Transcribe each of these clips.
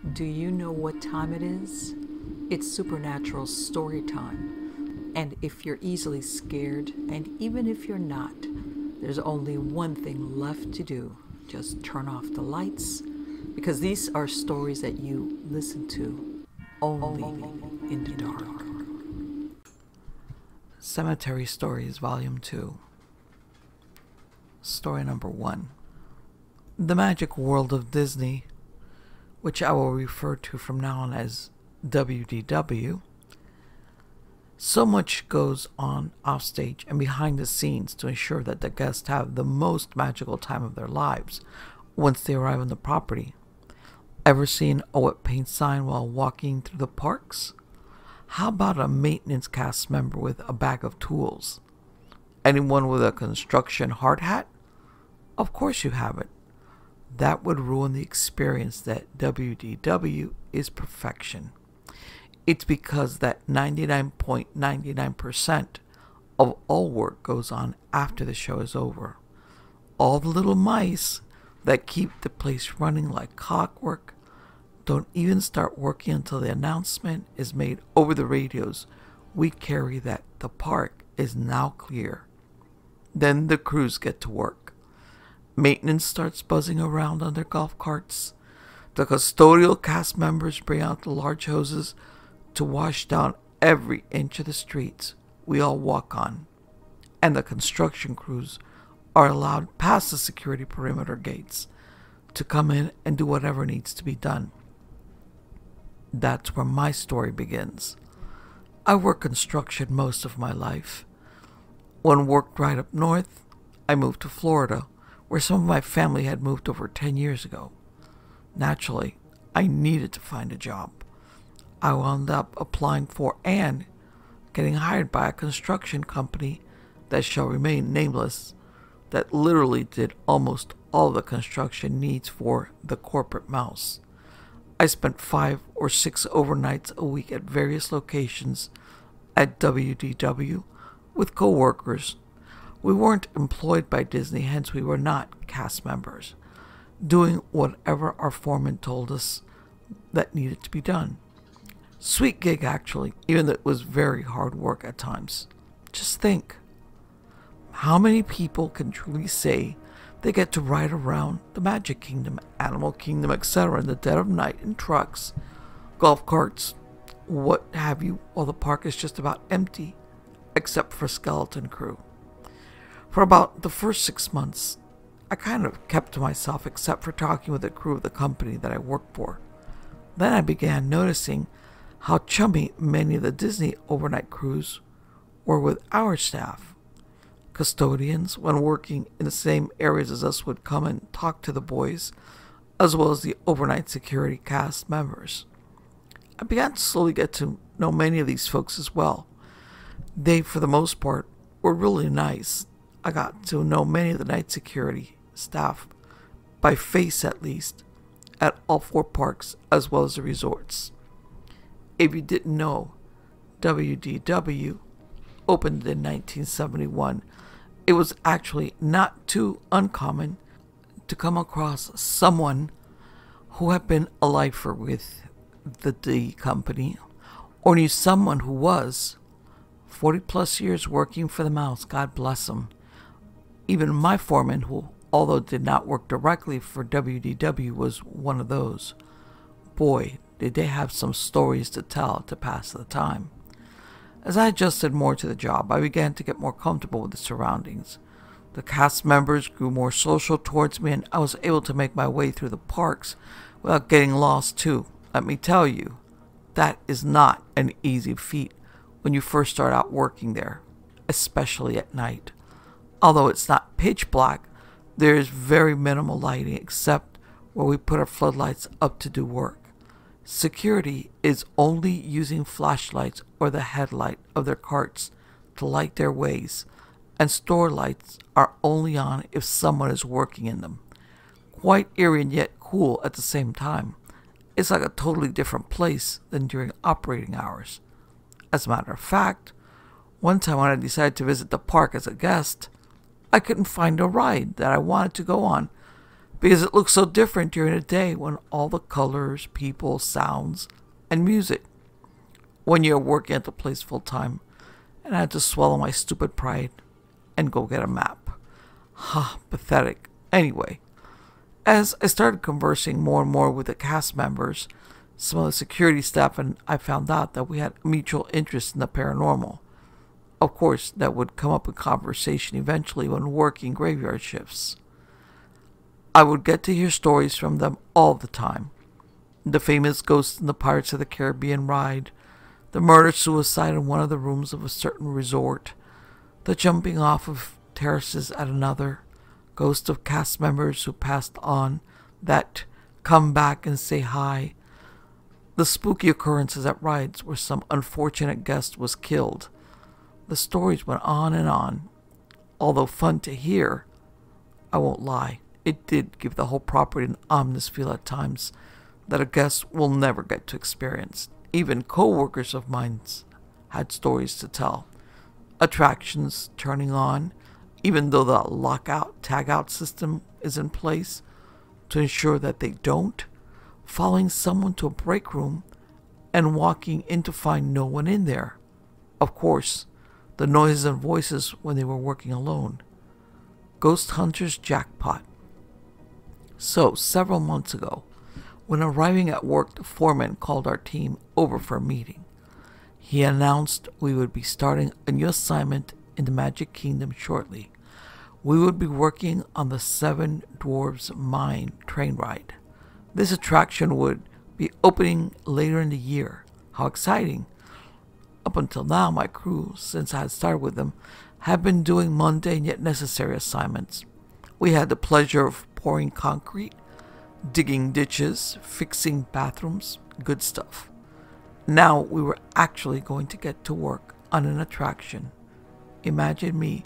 Do you know what time it is? It's supernatural story time. And if you're easily scared, and even if you're not, there's only one thing left to do. Just turn off the lights, because these are stories that you listen to only in the dark. Cemetery Stories Volume 2. Story number 1. The Magic World of Disney, which I will refer to from now on as WDW. So much goes on offstage and behind the scenes to ensure that the guests have the most magical time of their lives once they arrive on the property. Ever seen a wet paint sign while walking through the parks? How about a maintenance cast member with a bag of tools? Anyone with a construction hard hat? Of course you have it. That would ruin the experience that WDW is perfection. It's because that 99.99% of all work goes on after the show is over. All the little mice that keep the place running like clockwork don't even start working until the announcement is made over the radios we carry that the park is now clear. Then the crews get to work. Maintenance starts buzzing around on their golf carts. The custodial cast members bring out the large hoses to wash down every inch of the streets we all walk on. And the construction crews are allowed past the security perimeter gates to come in and do whatever needs to be done. That's where my story begins. I worked construction most of my life. When worked right up north, I moved to Florida, where some of my family had moved over 10 years ago. Naturally, I needed to find a job. I wound up applying for and getting hired by a construction company that shall remain nameless, that literally did almost all the construction needs for the corporate mouse. I spent 5 or 6 overnights a week at various locations at WDW with co-workers. We weren't employed by Disney, hence we were not cast members, doing whatever our foreman told us that needed to be done. Sweet gig, actually, even though it was very hard work at times. Just think, how many people can truly say they get to ride around the Magic Kingdom, Animal Kingdom, etc. in the dead of night in trucks, golf carts, what have you, while the park is just about empty, except for skeleton crew. For about the first 6 months, I kind of kept to myself except for talking with the crew of the company that I worked for. Then I began noticing how chummy many of the Disney overnight crews were with our staff. Custodians, when working in the same areas as us, would come and talk to the boys, as well as the overnight security cast members. I began to slowly get to know many of these folks as well. They, for the most part, were really nice. I got to know many of the night security staff, by face at least, at all 4 parks as well as the resorts. If you didn't know, WDW opened in 1971. It was actually not too uncommon to come across someone who had been a lifer with the D company, or knew someone who was 40 plus years working for the mouse, God bless him. Even my foreman, who although did not work directly for WDW, was one of those. Boy, did they have some stories to tell to pass the time. As I adjusted more to the job, I began to get more comfortable with the surroundings. The cast members grew more social towards me, and I was able to make my way through the parks without getting lost too. Let me tell you, that is not an easy feat when you first start out working there, especially at night. Although it's not pitch black, there is very minimal lighting except where we put our floodlights up to do work. Security is only using flashlights or the headlight of their carts to light their ways, and store lights are only on if someone is working in them. Quite eerie and yet cool at the same time. It's like a totally different place than during operating hours. As a matter of fact, one time when I decided to visit the park as a guest, I couldn't find a ride that I wanted to go on because it looks so different during the day when all the colors, people, sounds, and music. One year working at the place full time, and I had to swallow my stupid pride and go get a map. Ha, pathetic. Anyway, as I started conversing more and more with the cast members, some of the security staff, and I found out that we had a mutual interest in the paranormal. Of course, that would come up in conversation eventually when working graveyard shifts. I would get to hear stories from them all the time. The famous ghosts in the Pirates of the Caribbean ride, the murder-suicide in one of the rooms of a certain resort, the jumping off of terraces at another, ghosts of cast members who passed on that come back and say hi, the spooky occurrences at rides where some unfortunate guest was killed. The stories went on and on. Although fun to hear, I won't lie, it did give the whole property an ominous feel at times that a guest will never get to experience. Even co-workers of mine had stories to tell. Attractions turning on, even though the lockout, tag-out system is in place to ensure that they don't, following someone to a break room and walking in to find no one in there. Of course, the noises and voices when they were working alone. Ghost Hunters jackpot. So, several months ago, when arriving at work, the foreman called our team over for a meeting. He announced we would be starting a new assignment in the Magic Kingdom shortly. We would be working on the Seven Dwarves Mine train ride. This attraction would be opening later in the year. How exciting! Up until now, my crew, since I had started with them, had been doing mundane yet necessary assignments. We had the pleasure of pouring concrete, digging ditches, fixing bathrooms, good stuff. Now we were actually going to get to work on an attraction. Imagine me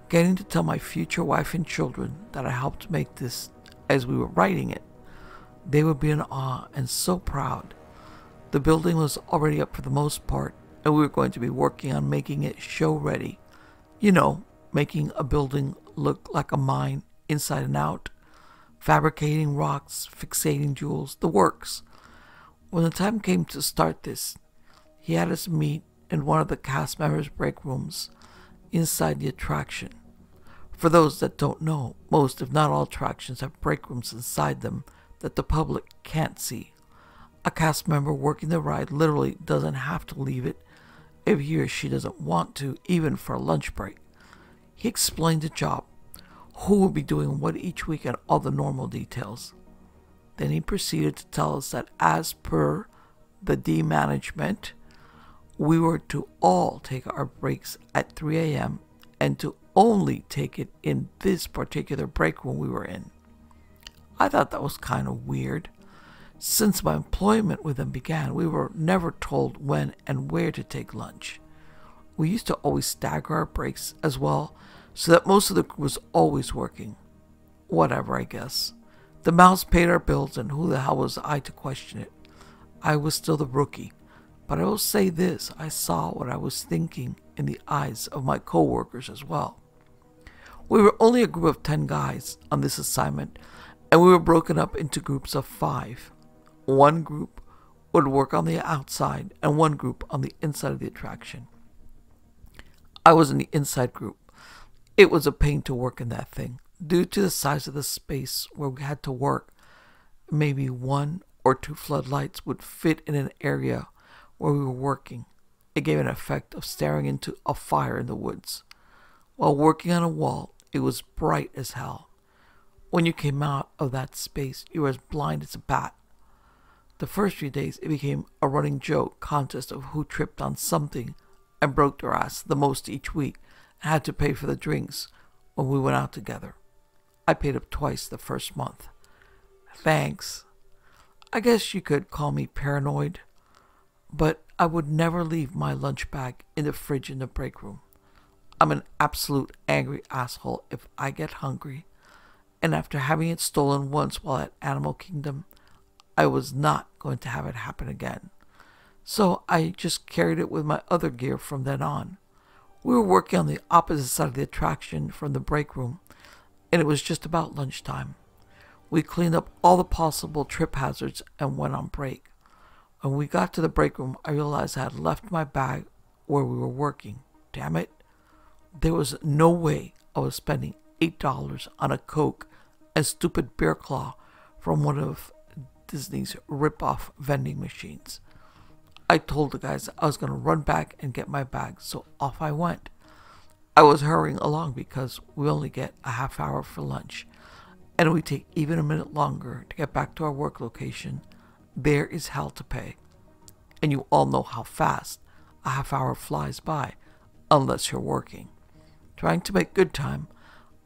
getting to tell my future wife and children that I helped make this as we were writing it. They would be in awe and so proud. The building was already up for the most part, and we were going to be working on making it show ready. You know, making a building look like a mine inside and out, fabricating rocks, fixating jewels, the works. When the time came to start this, he had us meet in one of the cast members' break rooms inside the attraction. For those that don't know, most if not all attractions have break rooms inside them that the public can't see. A cast member working the ride literally doesn't have to leave it if he or she doesn't want to, even for a lunch break. He explained the job, who will be doing what each week, and all the normal details. Then he proceeded to tell us that as per the D management, we were to all take our breaks at 3 a.m. and to only take it in this particular break room we were in. I thought that was kind of weird. Since my employment with them began, we were never told when and where to take lunch. We used to always stagger our breaks as well, so that most of the crew was always working. Whatever, I guess. The mouths paid our bills, and who the hell was I to question it? I was still the rookie. But I will say this, I saw what I was thinking in the eyes of my co-workers as well. We were only a group of 10 guys on this assignment, and we were broken up into groups of 5. One group would work on the outside, and one group on the inside of the attraction. I was in the inside group. It was a pain to work in that thing. Due to the size of the space where we had to work, maybe 1 or 2 floodlights would fit in an area where we were working. It gave an effect of staring into a fire in the woods. While working on a wall, it was bright as hell. When you came out of that space, you were as blind as a bat. The first few days, it became a running joke contest of who tripped on something and broke their ass the most each week and had to pay for the drinks when we went out together. I paid up twice the first month. Thanks. I guess you could call me paranoid, but I would never leave my lunch bag in the fridge in the break room. I'm an absolute angry asshole if I get hungry, and after having it stolen once while at Animal Kingdom, I was not going to have it happen again. So I just carried it with my other gear from then on. We were working on the opposite side of the attraction from the break room, and it was just about lunchtime. We cleaned up all the possible trip hazards and went on break. When we got to the break room, I realized I had left my bag where we were working. Damn it. There was no way I was spending $8 on a Coke and stupid bear claw from one of Disney's rip-off vending machines. I told the guys I was going to run back and get my bag, so off I went. I was hurrying along because we only get a half hour for lunch, and it would take even a minute longer to get back to our work location. There is hell to pay. And you all know how fast a half hour flies by, unless you're working. Trying to make good time,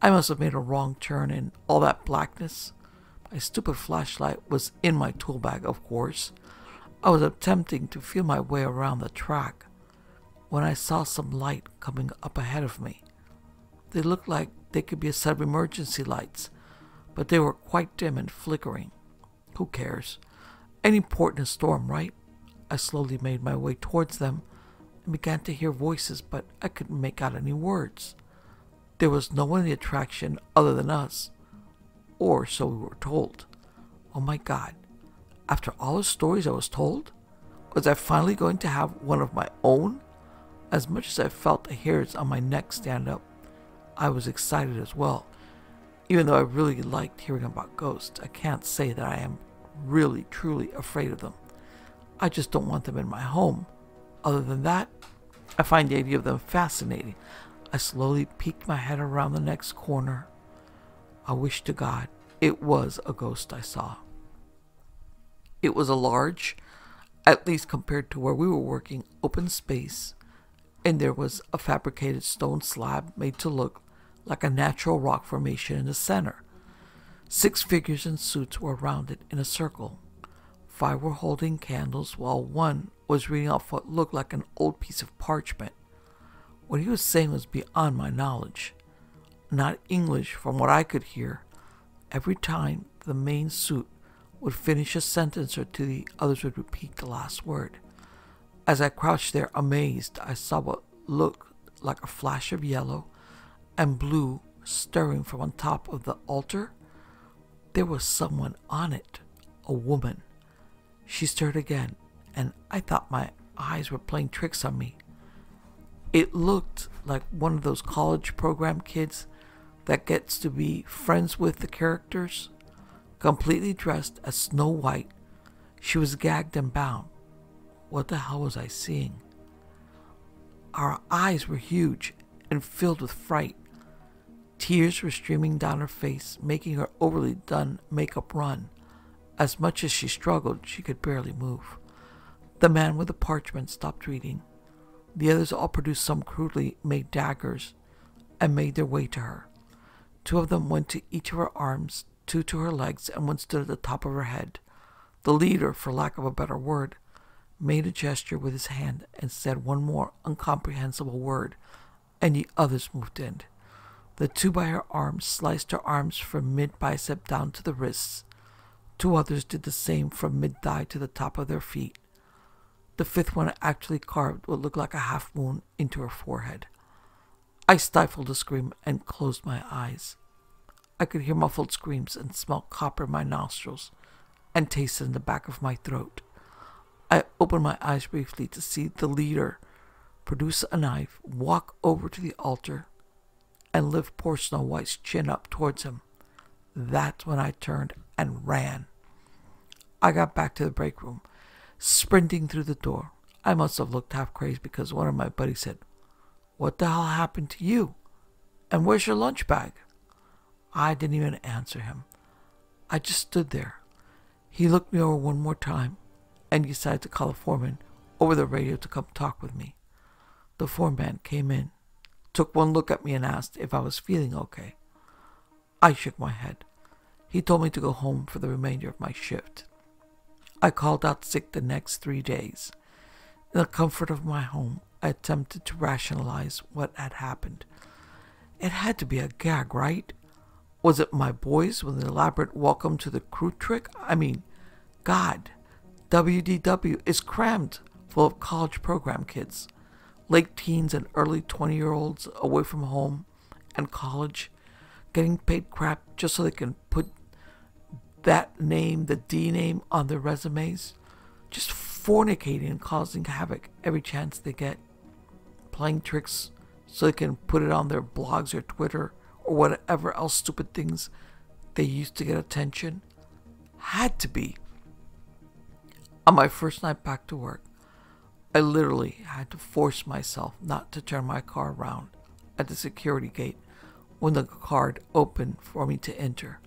I must have made a wrong turn in all that blackness. My stupid flashlight was in my tool bag, of course. I was attempting to feel my way around the track when I saw some light coming up ahead of me. They looked like they could be a set of emergency lights, but they were quite dim and flickering. Who cares? Any port in a storm, right? I slowly made my way towards them and began to hear voices, but I couldn't make out any words. There was no one in the attraction other than us, or so we were told. Oh my God. After all the stories I was told, was I finally going to have one of my own? As much as I felt the hairs on my neck stand up, I was excited as well. Even though I really liked hearing about ghosts, I can't say that I am really, truly afraid of them. I just don't want them in my home. Other than that, I find the idea of them fascinating. I slowly peeked my head around the next corner. I wish to God it was a ghost I saw. It was a large, at least compared to where we were working, open space, and there was a fabricated stone slab made to look like a natural rock formation in the center. 6 figures in suits were around it in a circle. 5 were holding candles, while 1 was reading off what looked like an old piece of parchment. What he was saying was beyond my knowledge. Not English from what I could hear. Every time the main suit would finish a sentence or two, the others would repeat the last word. As I crouched there amazed, I saw what looked like a flash of yellow and blue stirring from on top of the altar. There was someone on it, a woman. She stirred again, and I thought my eyes were playing tricks on me. It looked like one of those college program kids that gets to be friends with the characters. Completely dressed as Snow White, she was gagged and bound. What the hell was I seeing? Our eyes were huge and filled with fright. Tears were streaming down her face, making her overly done makeup run. As much as she struggled, she could barely move. The man with the parchment stopped reading. The others all produced some crudely made daggers and made their way to her. 2 of them went to each of her arms, 2 to her legs, and 1 stood at the top of her head. The leader, for lack of a better word, made a gesture with his hand and said one more incomprehensible word, and the others moved in. The 2 by her arms sliced her arms from mid-bicep down to the wrists. 2 others did the same from mid-thigh to the top of their feet. The 5th one actually carved what looked like a half-moon into her forehead. I stifled a scream and closed my eyes. I could hear muffled screams and smell copper in my nostrils and taste it in the back of my throat. I opened my eyes briefly to see the leader produce a knife, walk over to the altar, and lift poor Snow White's chin up towards him. That's when I turned and ran. I got back to the break room, sprinting through the door. I must have looked half crazed because one of my buddies said, "What the hell happened to you? And where's your lunch bag?" I didn't even answer him. I just stood there. He looked me over one more time and decided to call the foreman over the radio to come talk with me. The foreman came in, took one look at me and asked if I was feeling okay. I shook my head. He told me to go home for the remainder of my shift. I called out sick the next 3 days. In the comfort of my home, I attempted to rationalize what had happened. It had to be a gag, right? Was it my boys with an elaborate welcome to the crew trick? I mean, God, WDW is crammed full of college program kids, late teens and early 20-year-olds away from home and college, getting paid crap just so they can put that name, the D name on their resumes, just fornicating and causing havoc every chance they get, playing tricks so they can put it on their blogs or Twitter or whatever else stupid things they used to get attention. Had to be. On my first night back to work, I literally had to force myself not to turn my car around at the security gate when the card opened for me to enter.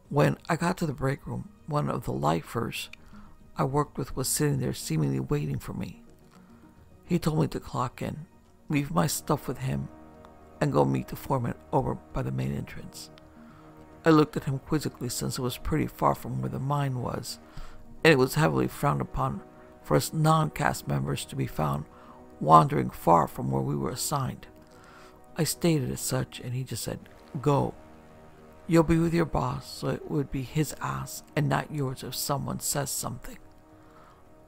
When I got to the break room, one of the lifers I worked with was sitting there seemingly waiting for me. He told me to clock in, leave my stuff with him, and go meet the foreman over by the main entrance. I looked at him quizzically since it was pretty far from where the mine was, and it was heavily frowned upon for us non-cast members to be found wandering far from where we were assigned. I stated as such, and he just said, "Go. You'll be with your boss, so it would be his ass and not yours if someone says something."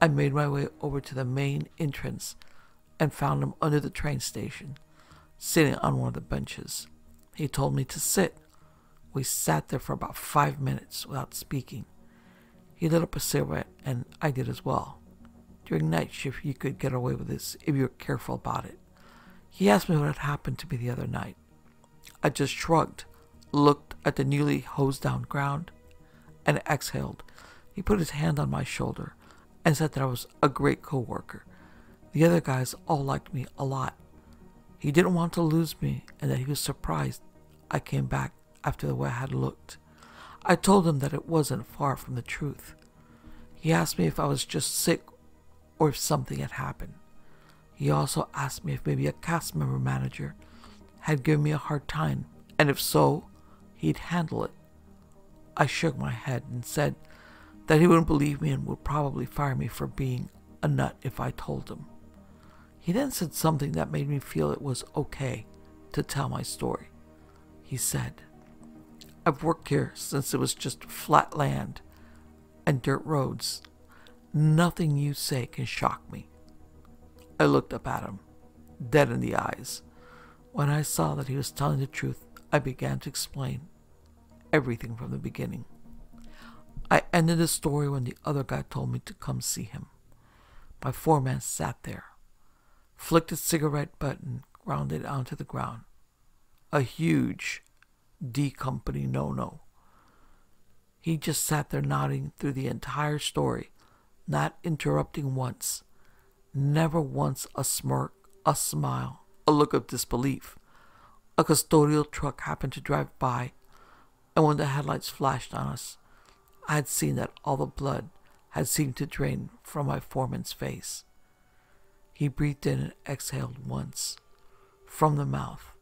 I made my way over to the main entrance and found him under the train station, sitting on one of the benches. He told me to sit. We sat there for about 5 minutes without speaking. He lit up a cigarette, and I did as well. During night shift, you could get away with this if you were careful about it. He asked me what had happened to me the other night. I just shrugged, looked at the newly hosed down ground, and exhaled. He put his hand on my shoulder and said that I was a great co-worker. The other guys all liked me a lot. He didn't want to lose me, and that he was surprised I came back after the way I had looked. I told him that it wasn't far from the truth. He asked me if I was just sick or if something had happened. He also asked me if maybe a cast member manager had given me a hard time, and if so, he'd handle it. I shook my head and said that he wouldn't believe me and would probably fire me for being a nut if I told him. He then said something that made me feel it was okay to tell my story. He said, "I've worked here since it was just flat land and dirt roads. Nothing you say can shock me." I looked up at him, dead in the eyes. When I saw that he was telling the truth, I began to explain everything from the beginning. I ended the story when the other guy told me to come see him. My foreman sat there, flicked his cigarette butt and ground it onto the ground. A huge D Company no-no. He just sat there nodding through the entire story, not interrupting once. Never once a smirk, a smile, a look of disbelief. A custodial truck happened to drive by, and when the headlights flashed on us, I had seen that all the blood had seemed to drain from my foreman's face. He breathed in and exhaled once, from the mouth.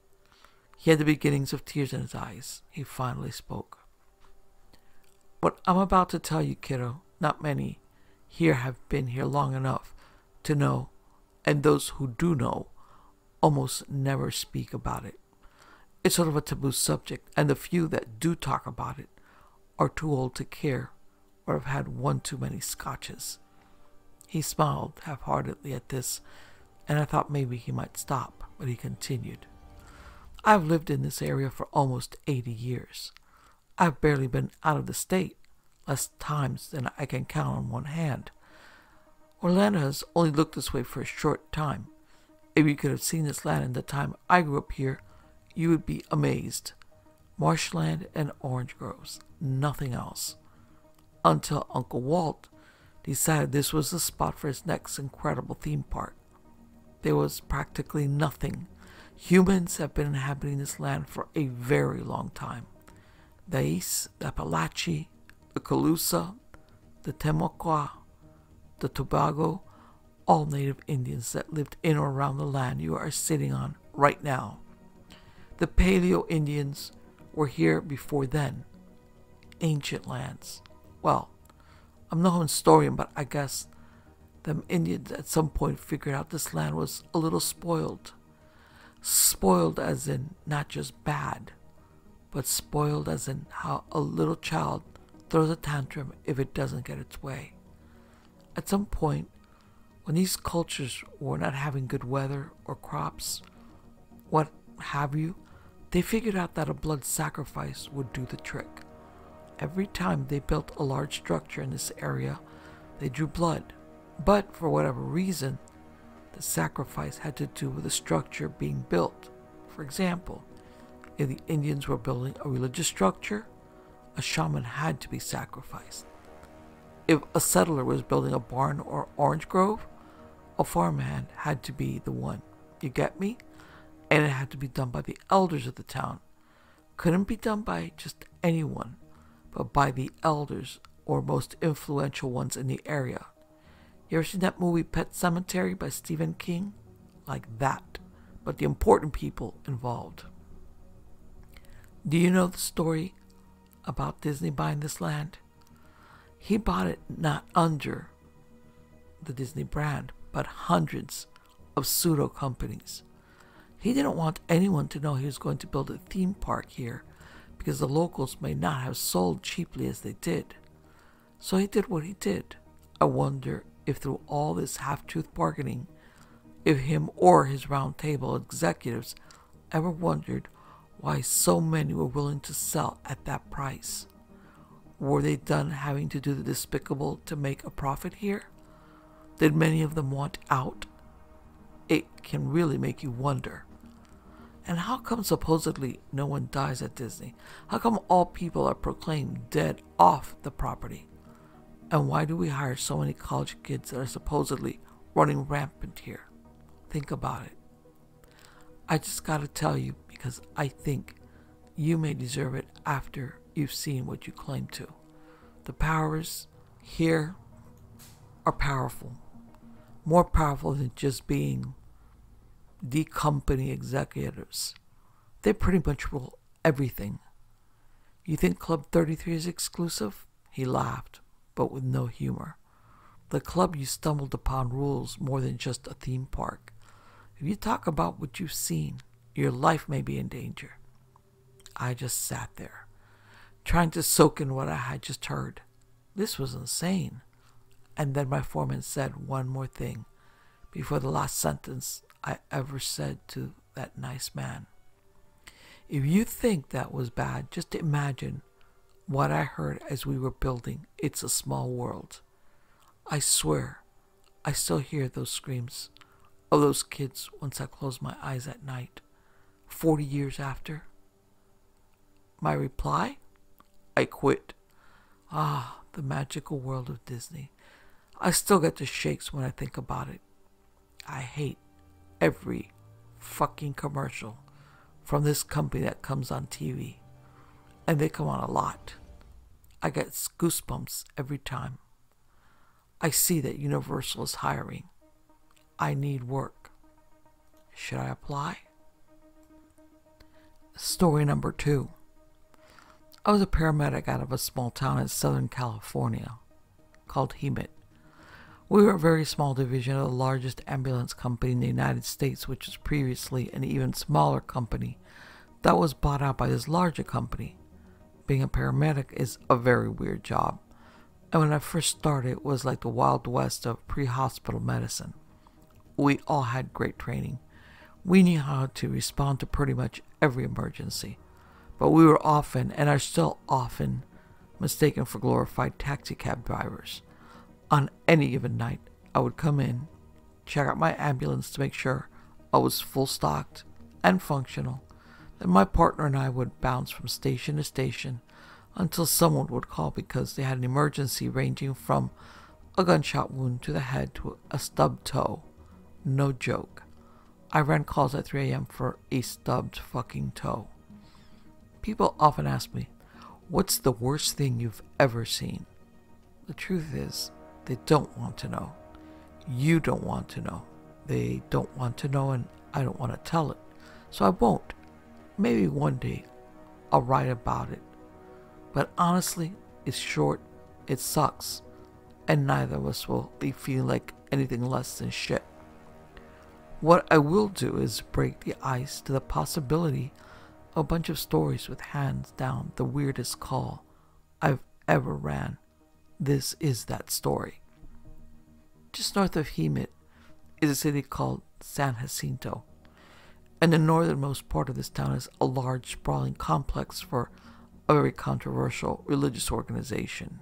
He had the beginnings of tears in his eyes. He finally spoke. "What I'm about to tell you, kiddo, not many here have been here long enough to know, and those who do know almost never speak about it. It's sort of a taboo subject, and the few that do talk about it are too old to care or have had one too many scotches." He smiled half-heartedly at this, and I thought maybe he might stop, but he continued. "I've lived in this area for almost 80 years. I've barely been out of the state, less times than I can count on one hand. Orlando has only looked this way for a short time. If you could have seen this land in the time I grew up here, you would be amazed. Marshland and orange groves, nothing else. Until Uncle Walt decided this was the spot for his next incredible theme park. There was practically nothing. Humans have been inhabiting this land for a very long time. The Ais, the Appalachee, the Calusa, the Temoqua, the Tobago, all native Indians that lived in or around the land you are sitting on right now. The Paleo Indians were here before then. Ancient lands. Well, I'm no historian, but I guess them Indians at some point figured out this land was a little spoiled. Spoiled as in not just bad, but spoiled as in how a little child throws a tantrum if it doesn't get its way. At some point, when these cultures were not having good weather or crops, what have you, they figured out that a blood sacrifice would do the trick. every time they built a large structure in this area, they drew blood. But for whatever reason, the sacrifice had to do with the structure being built. For example, if the Indians were building a religious structure, a shaman had to be sacrificed. If a settler was building a barn or orange grove, a farmhand had to be the one. You get me? And it had to be done by the elders of the town. Couldn't be done by just anyone, but by the elders or most influential ones in the area. You ever seen that movie Pet Sematary by Stephen King? Like that, but the important people involved. Do you know the story about Disney buying this land? He bought it not under the Disney brand, but hundreds of pseudo companies. He didn't want anyone to know he was going to build a theme park here because the locals may not have sold cheaply as they did. So he did what he did. I wonder if through all this half-truth bargaining, if him or his round table executives ever wondered why so many were willing to sell at that price. Were they done having to do the despicable to make a profit here? Did many of them want out? It can really make you wonder. And how come supposedly no one dies at Disney? How come all people are proclaimed dead off the property? And why do we hire so many college kids that are supposedly running rampant here? Think about it. I just gotta tell you because I think you may deserve it after you've seen what you claim to. The powers here are powerful. More powerful than just being the company executives. They pretty much rule everything. You think Club 33 is exclusive? He laughed, but with no humor. The club you stumbled upon rules more than just a theme park. If you talk about what you've seen, your life may be in danger. I just sat there, trying to soak in what I had just heard. This was insane. And then my foreman said one more thing before the last sentence I ever said to that nice man. If you think that was bad, just imagine what I heard as we were building It's a Small World. I swear, I still hear those screams of those kids once I close my eyes at night, 40 years after. My reply? I quit. Ah, the magical world of Disney. I still get the shakes when I think about it. I hate every fucking commercial from this company that comes on TV. And they come on a lot. I get goosebumps every time. I see that Universal is hiring. I need work. Should I apply? Story number 2. I was a paramedic out of a small town in Southern California called Hemet. We were a very small division of the largest ambulance company in the United States, which was previously an even smaller company that was bought out by this larger company. Being a paramedic is a very weird job. And when I first started, it was like the Wild West of pre-hospital medicine. We all had great training. We knew how to respond to pretty much every emergency. But we were often, and are still often, mistaken for glorified taxicab drivers. On any given night, I would come in, check out my ambulance to make sure I was full stocked and functional. Then my partner and I would bounce from station to station until someone would call because they had an emergency ranging from a gunshot wound to the head to a stubbed toe. No joke. I ran calls at 3 a.m. for a stubbed fucking toe. People often ask me, what's the worst thing you've ever seen? The truth is, they don't want to know. You don't want to know. They don't want to know, and I don't want to tell it. So I won't. Maybe one day I'll write about it. But honestly, it's short, it sucks, and neither of us will be feeling like anything less than shit. What I will do is break the ice to the possibility of a bunch of stories with hands down the weirdest call I've ever ran. This is that story. Just north of Hemet is a city called San Jacinto, and the northernmost part of this town is a large sprawling complex for a very controversial religious organization.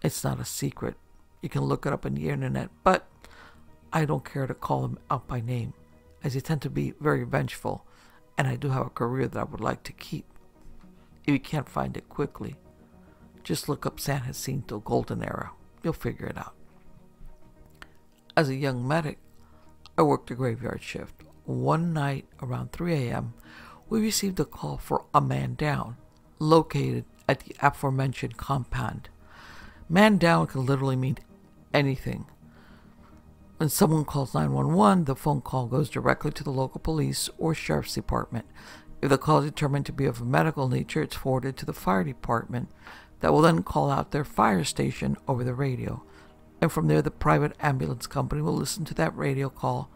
It's not a secret. You can look it up on the internet, but I don't care to call them out by name, as they tend to be very vengeful, and I do have a career that I would like to keep. If you can't find it quickly, just look up San Jacinto Golden Era. You'll figure it out. As a young medic, I worked a graveyard shift. One night around 3 a.m., we received a call for a man down, located at the aforementioned compound. Man down can literally mean anything. When someone calls 911, the phone call goes directly to the local police or sheriff's department. If the call is determined to be of a medical nature, it's forwarded to the fire department that will then call out their fire station over the radio. And from there, the private ambulance company will listen to that radio call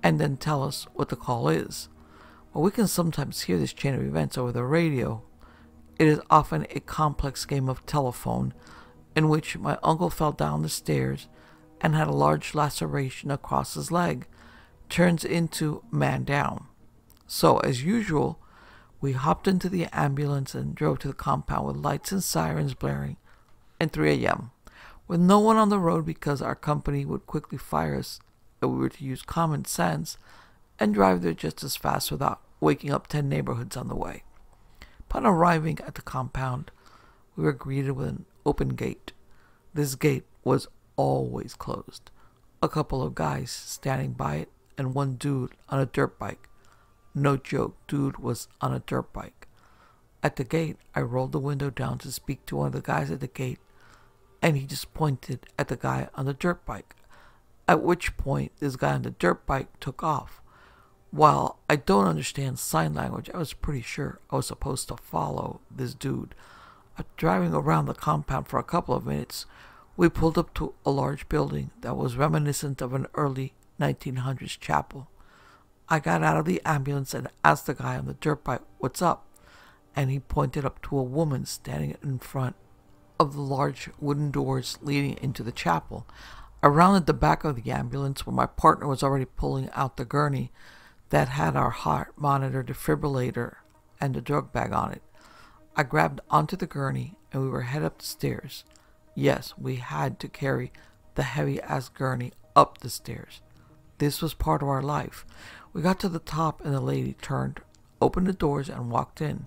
and then tell us what the call is. While we can sometimes hear this chain of events over the radio, it is often a complex game of telephone in which my uncle fell down the stairs and had a large laceration across his leg, turns into man down. So, as usual, we hopped into the ambulance and drove to the compound with lights and sirens blaring at 3 a.m. with no one on the road because our company would quickly fire us if we were to use common sense and drive there just as fast without waking up 10 neighborhoods on the way. Upon arriving at the compound, we were greeted with an open gate. This gate was always closed. A couple of guys standing by it and one dude on a dirt bike. No joke, dude was on a dirt bike. At the gate, I rolled the window down to speak to one of the guys at the gate, and he just pointed at the guy on the dirt bike, at which point this guy on the dirt bike took off. While I don't understand sign language, I was pretty sure I was supposed to follow this dude. After driving around the compound for a couple of minutes, we pulled up to a large building that was reminiscent of an early 1900s chapel. I got out of the ambulance and asked the guy on the dirt bike, "What's up?" And he pointed up to a woman standing in front of the large wooden doors leading into the chapel. I rounded the back of the ambulance where my partner was already pulling out the gurney that had our heart monitor, defibrillator, and a drug bag on it. I grabbed onto the gurney and we were headed up the stairs. Yes, we had to carry the heavy-ass gurney up the stairs. This was part of our life. We got to the top and the lady turned, opened the doors, and walked in.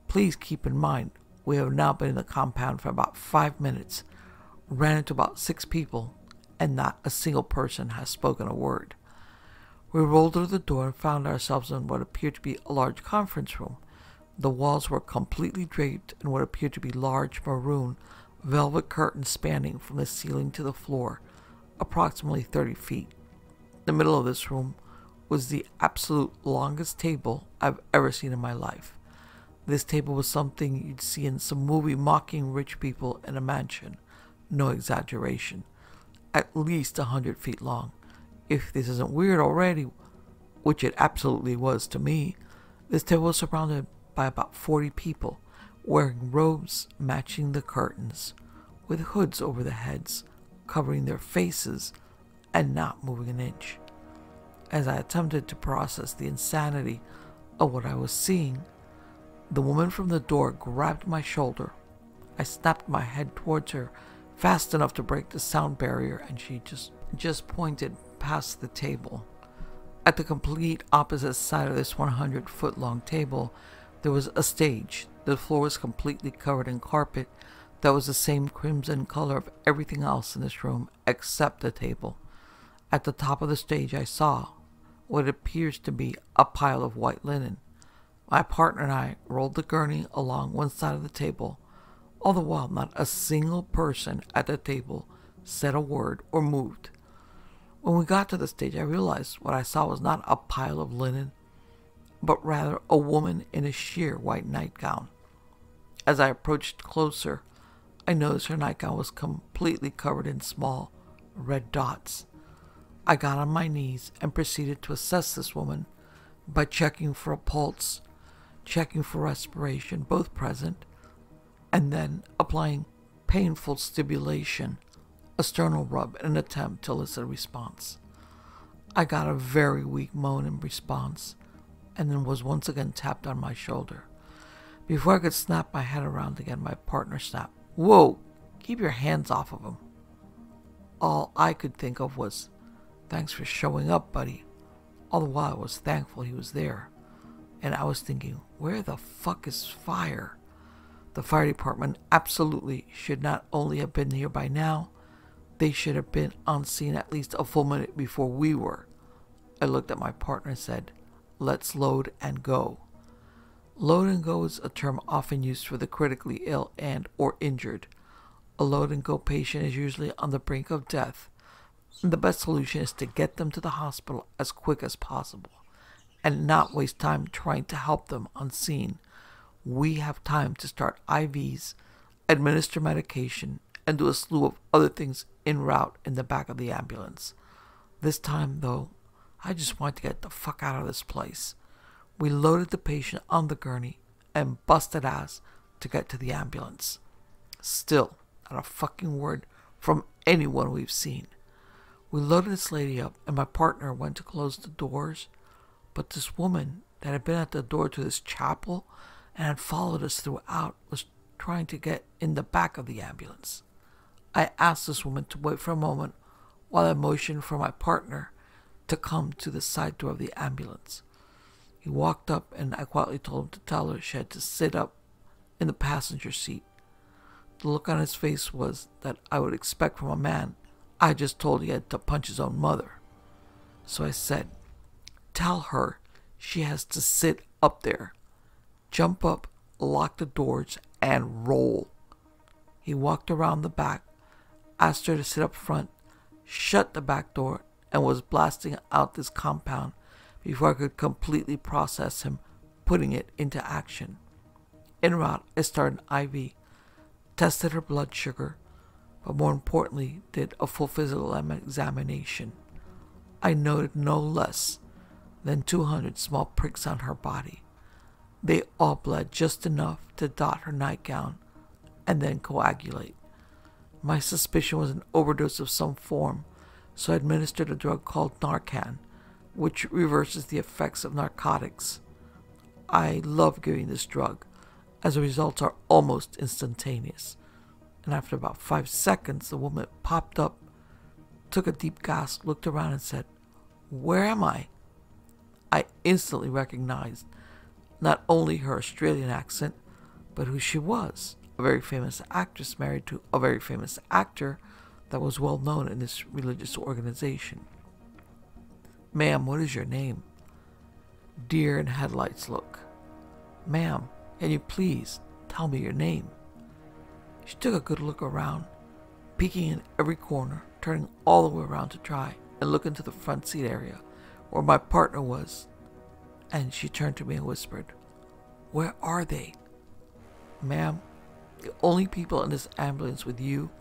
Please keep in mind, we have now been in the compound for about 5 minutes, ran into about 6 people, and not a single person has spoken a word. We rolled through the door and found ourselves in what appeared to be a large conference room. The walls were completely draped in what appeared to be large maroon velvet curtains spanning from the ceiling to the floor, approximately 30 feet. The middle of this room was the absolute longest table I've ever seen in my life. This table was something you'd see in some movie mocking rich people in a mansion. No exaggeration. At least 100 feet long. If this isn't weird already, which it absolutely was to me, this table was surrounded by about 40 people, wearing robes matching the curtains, with hoods over their heads, covering their faces, and not moving an inch. As I attempted to process the insanity of what I was seeing, the woman from the door grabbed my shoulder. I snapped my head towards her fast enough to break the sound barrier, and she just pointed past the table. At the complete opposite side of this 100-foot-long table, there was a stage. The floor was completely covered in carpet that was the same crimson color of everything else in this room except the table. At the top of the stage, I saw what appears to be a pile of white linen. My partner and I rolled the gurney along one side of the table. All the while, not a single person at the table said a word or moved. When we got to the stage, I realized what I saw was not a pile of linen, but rather a woman in a sheer white nightgown. As I approached closer, I noticed her nightgown was completely covered in small red dots. I got on my knees and proceeded to assess this woman by checking for a pulse, checking for respiration, both present, and then applying painful stimulation, a sternal rub, in an attempt to elicit a response. I got a very weak moan in response, and then was once again tapped on my shoulder. Before I could snap my head around again, my partner snapped, "Whoa, keep your hands off of him." All I could think of was, "Thanks for showing up, buddy." All the while I was thankful he was there. And I was thinking, where the fuck is fire? The fire department absolutely should not only have been here by now, they should have been on scene at least a full minute before we were. I looked at my partner and said, "Let's load and go." Load and go is a term often used for the critically ill and or injured. A load and go patient is usually on the brink of death. And the best solution is to get them to the hospital as quick as possible and not waste time trying to help them on scene. We have time to start IVs, administer medication, and do a slew of other things en route in the back of the ambulance. This time, though, I just wanted to get the fuck out of this place. We loaded the patient on the gurney and busted ass to get to the ambulance. Still, not a fucking word from anyone we've seen. We loaded this lady up and my partner went to close the doors, but this woman that had been at the door to this chapel and had followed us throughout was trying to get in the back of the ambulance. I asked this woman to wait for a moment while I motioned for my partner to come to the side door of the ambulance. He walked up and I quietly told him to tell her she had to sit up in the passenger seat. The look on his face was that I would expect from a man I just told he had to punch his own mother. So I said, "Tell her she has to sit up there. Jump up, lock the doors, and roll." He walked around the back, asked her to sit up front, shut the back door, and was blasting out this compound before I could completely process him putting it into action. En route, I started an IV, tested her blood sugar, but more importantly, did a full physical examination. I noted no less than 200 small pricks on her body. They all bled just enough to dot her nightgown and then coagulate. My suspicion was an overdose of some form, so I administered a drug called Narcan, which reverses the effects of narcotics. I love giving this drug, as the results are almost instantaneous. And after about 5 seconds, the woman popped up, took a deep gasp, looked around and said, "Where am I?" I instantly recognized not only her Australian accent, but who she was, a very famous actress married to a very famous actor that was well known in this religious organization. "Ma'am, what is your name?" Deer in headlights look. "Ma'am, can you please tell me your name?" She took a good look around, peeking in every corner, turning all the way around to try and look into the front seat area where my partner was, and she turned to me and whispered, "Where are they?" "Ma'am, the only people in this ambulance with you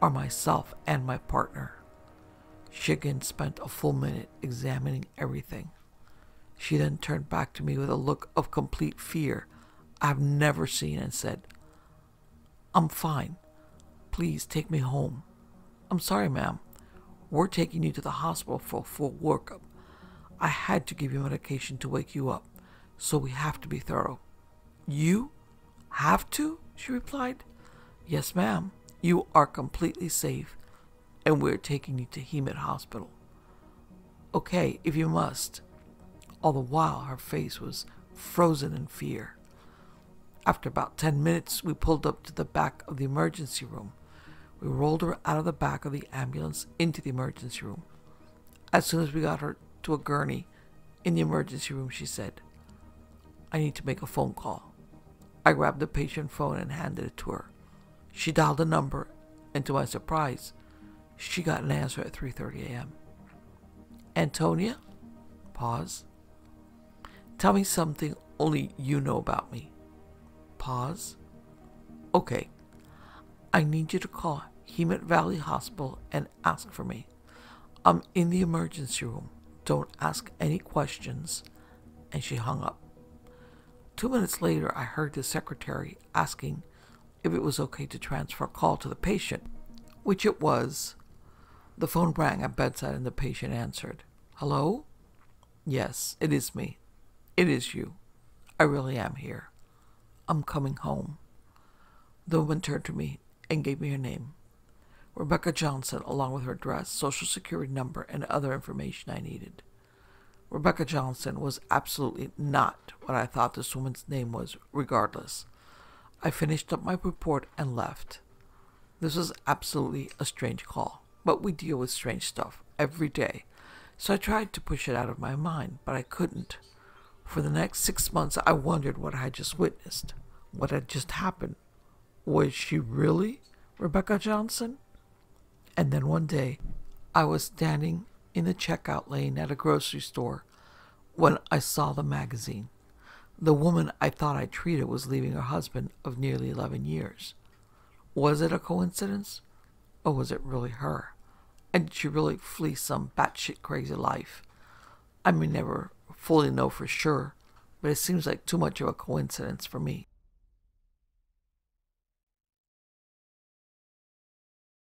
are myself and my partner." She again spent a full minute examining everything. She then turned back to me with a look of complete fear I have never seen and said, "I'm fine. Please take me home." "I'm sorry, ma'am. We're taking you to the hospital for a full workup. I had to give you medication to wake you up, so we have to be thorough." "You have to?" she replied. "Yes, ma'am. You are completely safe, and we're taking you to Hemet Hospital." "Okay, if you must." All the while, her face was frozen in fear. After about 10 minutes, we pulled up to the back of the emergency room. We rolled her out of the back of the ambulance into the emergency room. As soon as we got her to a gurney in the emergency room, she said, "I need to make a phone call." I grabbed the patient phone and handed it to her. She dialed a number, and to my surprise, she got an answer at 3:30 a.m. "Antonia?" Pause. "Tell me something only you know about me." Pause. "Okay. I need you to call Hemet Valley Hospital and ask for me. I'm in the emergency room. Don't ask any questions." And she hung up. 2 minutes later, I heard the secretary asking if it was okay to transfer a call to the patient, which it was. The phone rang at bedside and the patient answered. "Hello?" "Yes, it is me. It is you. I really am here. I'm coming home. The woman turned to me and gave me her name. Rebecca Johnson, along with her address, social security number, and other information I needed. Rebecca Johnson was absolutely not what I thought this woman's name was, regardless. I finished up my report and left. This was absolutely a strange call, but we deal with strange stuff every day, so I tried to push it out of my mind, but I couldn't. For the next 6 months, I wondered what I had just witnessed, what had just happened. Was she really Rebecca Johnson? And then one day, I was standing in the checkout lane at a grocery store when I saw the magazine. The woman I thought I treated was leaving her husband of nearly 11 years. Was it a coincidence? Or was it really her? And did she really flee some batshit crazy life? I may never fully know for sure, but it seems like too much of a coincidence for me.